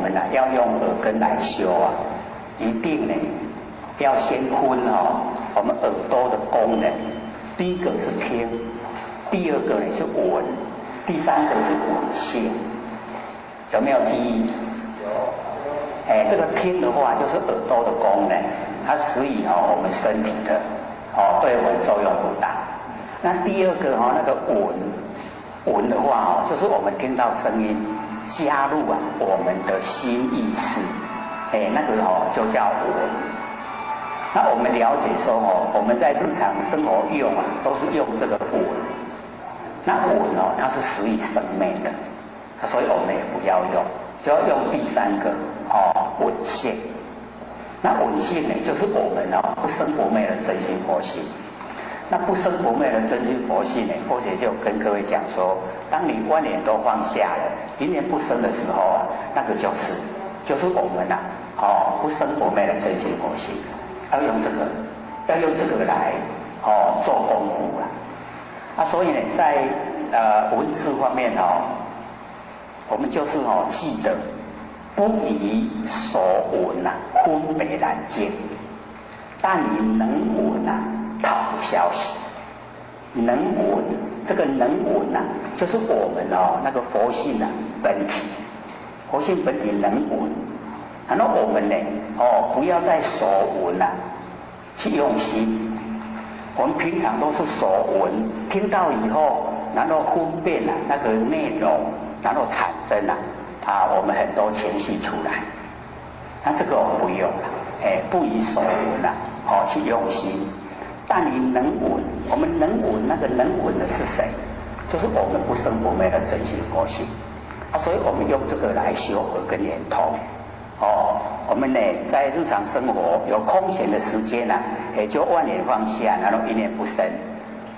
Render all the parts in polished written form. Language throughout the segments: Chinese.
们呢要用耳根来修啊，一定呢要先分我们耳朵的功能，第一个是听，第二个呢是闻，第三个是闻性，有没有记忆？有。这个听的话就是耳朵的功能，它属于我们身体的对我们作用不大。那第二个那个闻的话就是我们听到声音加入我们的心意识，那个就叫闻。那我们了解说我们在日常生活用都是用这个闻。那闻它是属于生昧的，所以我们也不要用，就要用第三个闻性。那闻性呢，就是我们不生不灭的真心佛性。那不生不灭的真心佛性呢，佛姐就跟各位讲说，当你观念都放下了，一念不生的时候那个就是我们不生不灭的真心佛性，要用这个来做功夫啦。所以呢，在文字方面我们就是记得不以所闻分别难见，但你能闻讨消息。能闻，这个能闻就是我们那个佛性本体，佛性本体能闻。然后我们呢不要再所闻去用心。我们平常都是所闻，听到以后，然后分辨那个内容，然后产生我们很多情绪出来。那这个我们不用了，不以所闻去用心。但你能闻，我们能闻，那个能闻的是谁？就是我们不生不灭的真心佛性。所以我们用这个来修耳根圆通。我们呢在日常生活有空闲的时间也就万念放下，然后一念不生，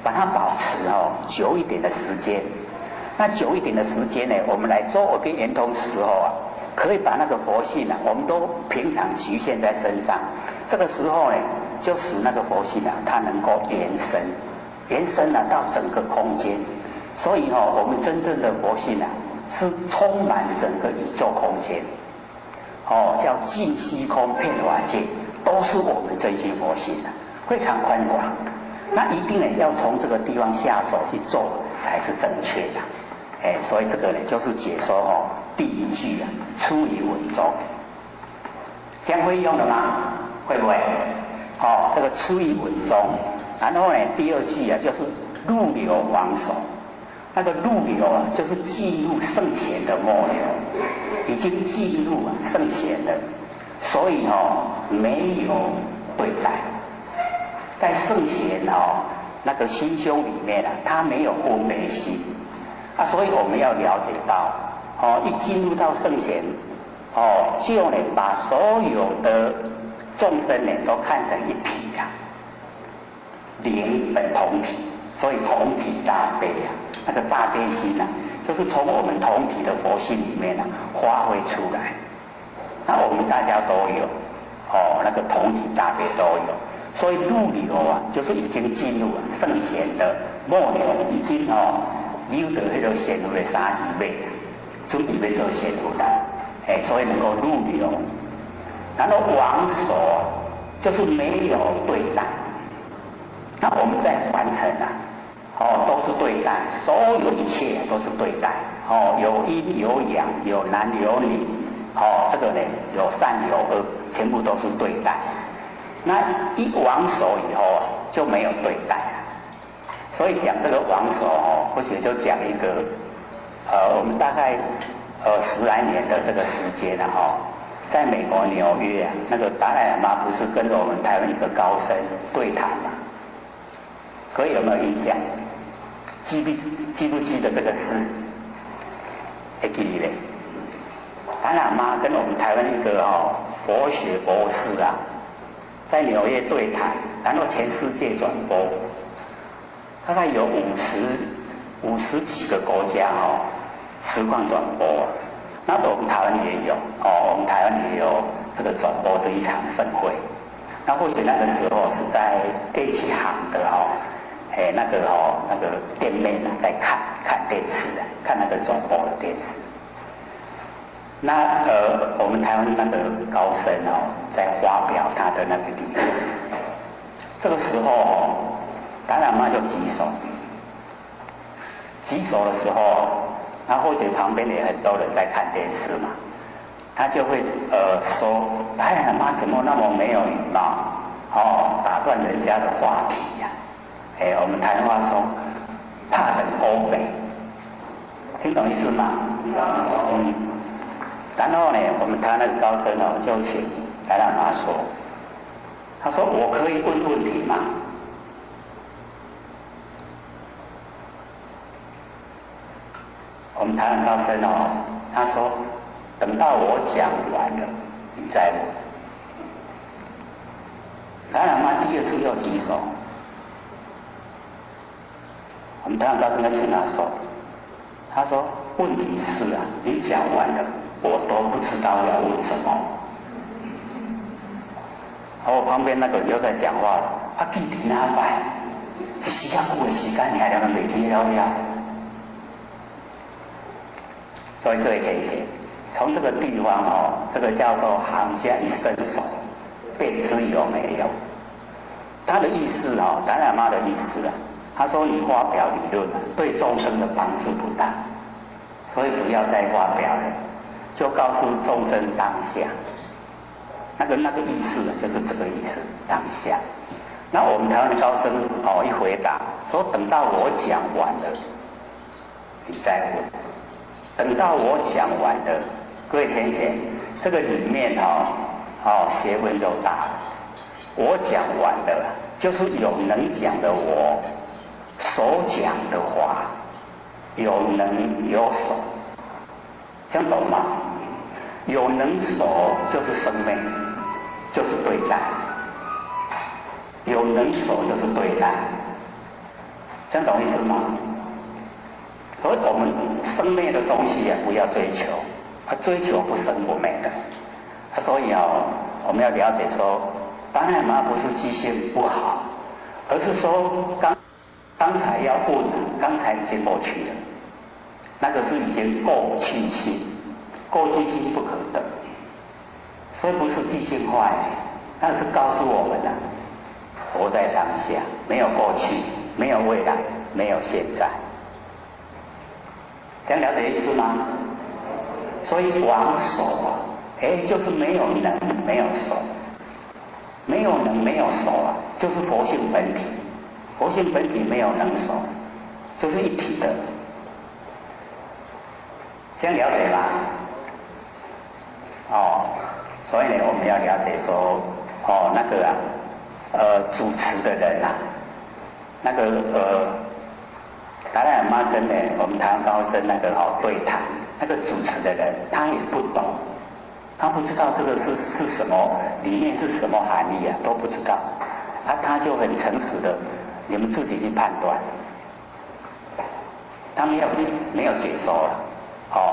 把它保持久一点的时间。那久一点的时间呢，我们来做耳根圆通的时候可以把那个佛性我们都平常局限在身上。这个时候呢，就使那个佛性它能够延伸到整个空间。所以我们真正的佛性是充满整个宇宙空间。叫尽虚空遍法界，都是我们真心佛性非常宽广。那一定呢要从这个地方下手去做才是正确的。所以这个呢就是解说第一句出于文中，这样会用的吗？会不会？这个出于文中，然后呢第二句就是入流往手。那个入流就是进入圣贤的末流，已经进入圣贤了，所以没有对待。在圣贤那个心胸里面他没有分别心所以我们要了解到一进入到圣贤就呢把所有的众生呢都看成一体灵本同体，所以同体大悲那个大悲心就是从我们同体的佛性里面发挥出来。那我们大家都有那个同体大悲都有，所以入流就是已经进入圣贤的末流，已经有得那个贤福的三级位，准备要做贤福的，所以能够入流。然后往所就是没有对待。那我们在凡尘都是对待，所有一切都是对待。有阴有阳，有男有女，这个呢有善有恶，全部都是对待。那一往手以后就没有对待了。所以讲这个往手或许就讲一个我们大概10来年的这个时间在美国纽约那个达赖喇嘛不是跟着我们台湾一个高僧对谈嘛？各位有没有印象？记不记得这个事？会记得。达赖喇嘛跟我们台湾一个佛学博士在纽约对谈，然后全世界转播，大概有50几个国家实况转播。那我们台湾也有我们台湾也有这个转播这一场盛会。那或许那个时候是在电器行的那个店面在看电视看那个转播的电视。那我们台湾那个高僧在发表他的那个理论，这个时候达赖喇嘛就举手，举手的时候，那或者旁边也很多人在看电视嘛，他就会说达赖喇嘛怎么那么没有礼貌，打断人家的话题呀、我们台湾话说怕冷欧北，听懂意思吗？然后呢，我们他那个高僧就请达赖喇嘛说，他说我可以问问题吗？我们台湾高僧他说等到我讲完了，你再问。达赖喇嘛第二次又举手，我们台湾高僧就请他说，他说问题是你讲完了，我都不知道要问什么。我旁边那个人又在讲话了，记伫哪摆？一时较久的时间，你还让人袂记了。所以各位可以写，从这个地方这个叫做行家一伸手，便知有没有。他的意思达赖喇嘛的意思他说你发表理论对众生的帮助不大，所以不要再发表了，就告诉众生当下。那个意思就是这个意思，当下。那我们台湾的高僧一回答说，等到我讲完了，你再问。等到我讲完了，各位浅浅，这个里面学问就大了。我讲完了，就是有能讲的我所讲的话，有能有所，这样懂吗？有能所就是生命，就是对待；有能所就是对待，这样懂意思吗？所以我们生灭的东西不要追求，追求不生不灭的。所以我们要了解说，达赖喇嘛不是记性不好，而是说刚才要问，刚才已经过去了，那个是已经过去性，过去性不可得，所以不是记性坏，那是告诉我们活在当下，没有过去，没有未来，没有现在。这样了解意思吗？所以王所就是没有能，没有所，没有能，没有所就是佛性本体。佛性本体没有能所，就是一体的。这样了解吗？所以呢，我们要了解说，那个主持的人那个达赖喇嘛跟我们台湾高僧那个对谈，那个主持的人他也不懂，他不知道这个是什么，里面是什么含义都不知道，他就很诚实的，你们自己去判断。他没有解说了，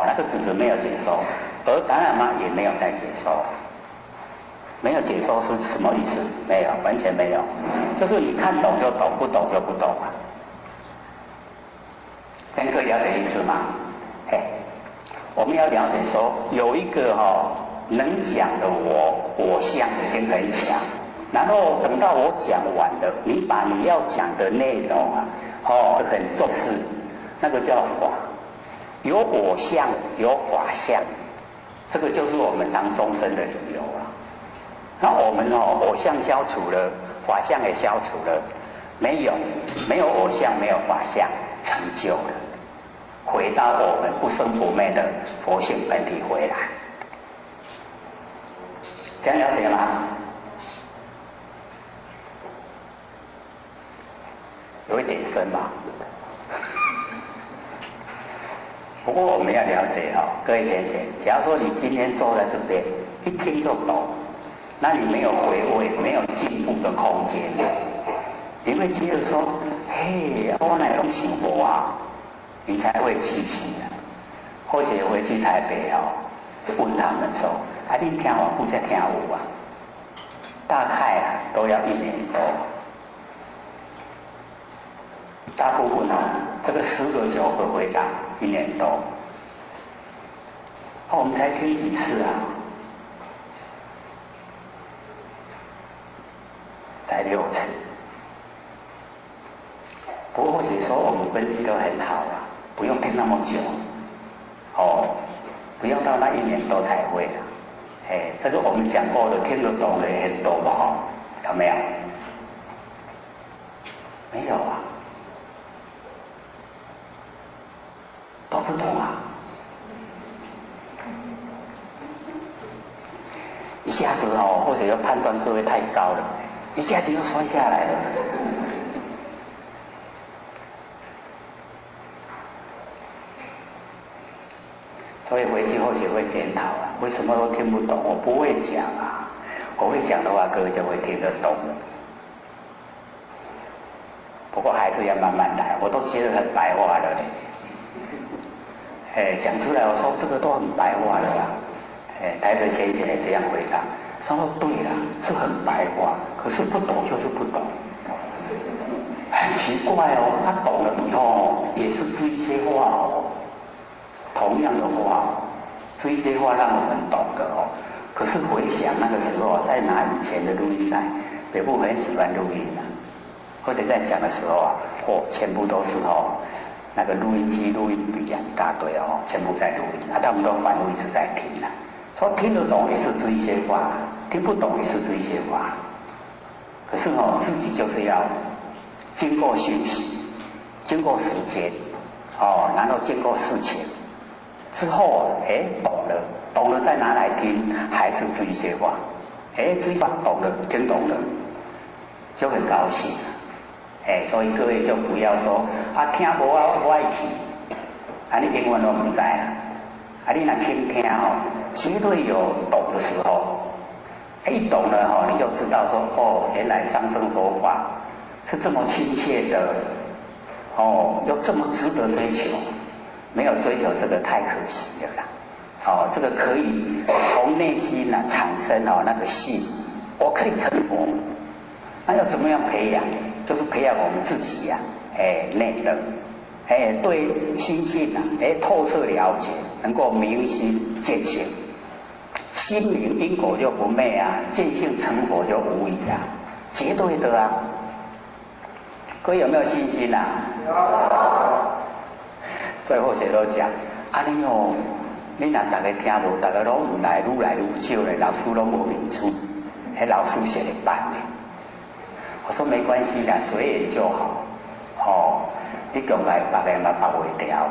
那个主持没有解说，而达赖喇嘛也没有在解说。没有解说是什么意思？没有，完全没有，就是你看懂就懂，不懂就不懂跟各位了解意思吗？我们要了解说，有一个能讲的我相已经很强，然后等到我讲完了，你把你要讲的内容很重视，那个叫法。有我相，有法相，这个就是我们当众生的理由那我们我相消除了，法相也消除了，没有我相，没有法相，成就了。回到我们不生不灭的佛性本体回来，这样了解吗？有一点深吧。不过我们要了解各位同学，假如说你今天坐在这边，一听就懂，那你没有回味，没有进步的空间，你会觉得说，我哪种想法你才会继续或者回去台北问他们说，你听我不再听我大概都要1年多，大部分这个10个9个回答1年多，我们才听几次啊？才6次。不过或许说我们分析都很好啦，不用听那么久。不要到那1年多才会啦。这个我们讲过的，听得懂的很多吧？有没有？没有啊，都不懂啊。一下子或者要判断各位太高了，一下子就摔下来了。所以回去或许会检讨啊，为什么都听不懂？我不会讲啊，我会讲的话，各位就会听得懂了。不过还是要慢慢来，我都觉得很白话了。讲出来，我说这个都很白话了啦。台北先生也这样回答，他说对啦，是很白话，可是不懂就是不懂。很奇怪哦，他懂了以后也是这一些话哦。同样的话，这一些话让我们懂的哦。可是回想那个时候，在拿以前的录音带，北部很喜欢录音啊，或者在讲的时候啊，全部都是那个录音机、录音笔啊，一大堆全部在录音啊，他们都反复一直在听啊。说听得懂也是这一些话，听不懂也是这一些话。可是自己就是要经过学习，经过时间，然后经过事情。之后懂了再拿来听，还是这一些话，这一话懂了，听懂了，就很高兴。所以各位就不要说听无我爱去，你英文都不知啊，你若听绝对有懂的时候，一懂了你就知道说原来上乘佛法是这么亲切的，又这么值得追求。没有追求这个太可惜了啦。这个可以从内心产生那个信，我可以成佛。那要怎么样培养？就是培养我们自己呀，内人，对心性透彻了解，能够明心见性，心明因果就不昧啊，见性成佛就无疑啊，绝对的啊。各位有没有信心啊？有。所以或者都讲，你若大家听无，大家拢唔来，愈来愈少咧，老师拢无面出，老师写的办咧。我说没关系啦，随缘就好。你讲来别人嘛办袂掉，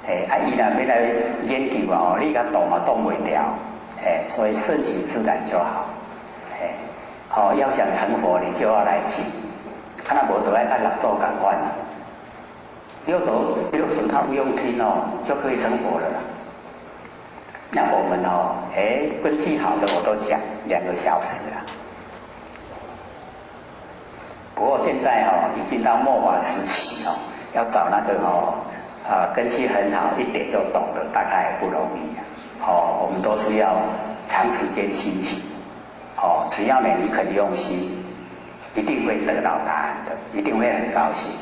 伊若要来研究你甲动嘛动袂掉，所以顺其自然就好。要想成佛，你就要来记，若无就要甲六祖同款。六祖他不用听就可以成佛了啦。那我们分析好的我都讲2个小时了。不过现在已经到末法时期要找那个根基很好一点就懂的，大概也不容易我们都是要长时间熏习只要你肯用心，一定会得到答案的，一定会很高兴。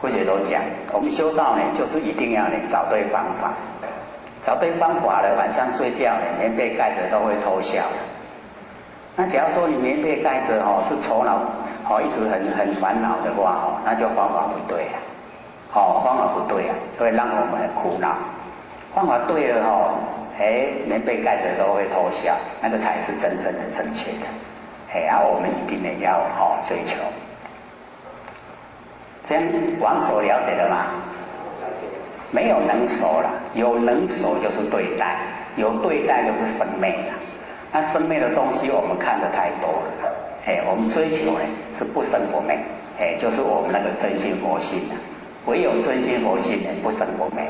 或者都讲，我们修道就是一定要找对方法，找对方法了，晚上睡觉棉被盖着都会偷笑。那假如说你棉被盖着是头脑一直很烦恼的话那就方法不对了，方法不对啊，会让我们很苦恼。方法对了棉被盖着都会偷笑，那个才是真正的正确的。我们一定也要追求。这样往所了解了吗？没有能所了，有能所就是对待，有对待就是生昧了。那生昧的东西我们看得太多了，我们追求是不生不昧，就是我们那个真心佛性唯有真心佛性不生不昧，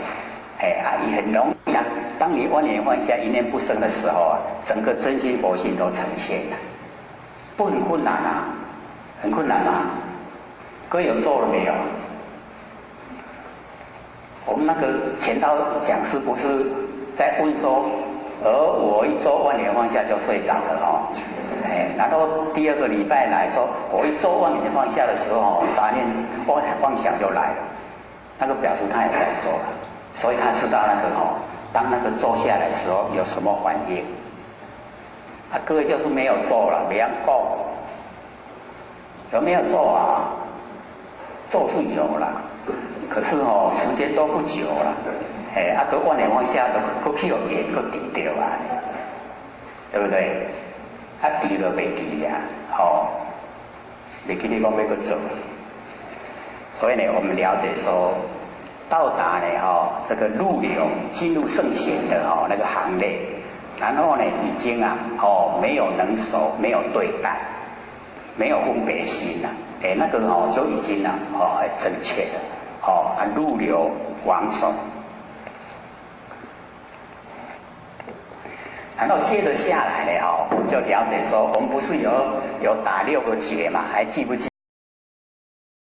也很容易啊。当你万念放下，一念不生的时候整个真心佛性都呈现了，不很困难啊？很困难吗？各位有做了没有？我们那个前道讲师不是在问说，我一做万年放下就睡着了然后第2个礼拜来说，我一做万年放下的时候杂念妄想就来了，那个表示他也在做了，所以他知道那个当那个坐下来的时候有什么反应？啊，各位就是没有做了，没人讲，有没有做啊？做是有啦，可是时间都不久了，啊，都往年往下都去有也都抵掉啊，对不对？啊，抵了没抵呀？你今天讲要去做，所以呢，我们了解说，到达呢这个入流进入圣贤的那个行列，然后呢已经没有能守，没有对待，没有分别心了，那个就已经很正确了，入流往守。然后接着下来呢，我们就了解说，我们不是有打6个结嘛，还记不记？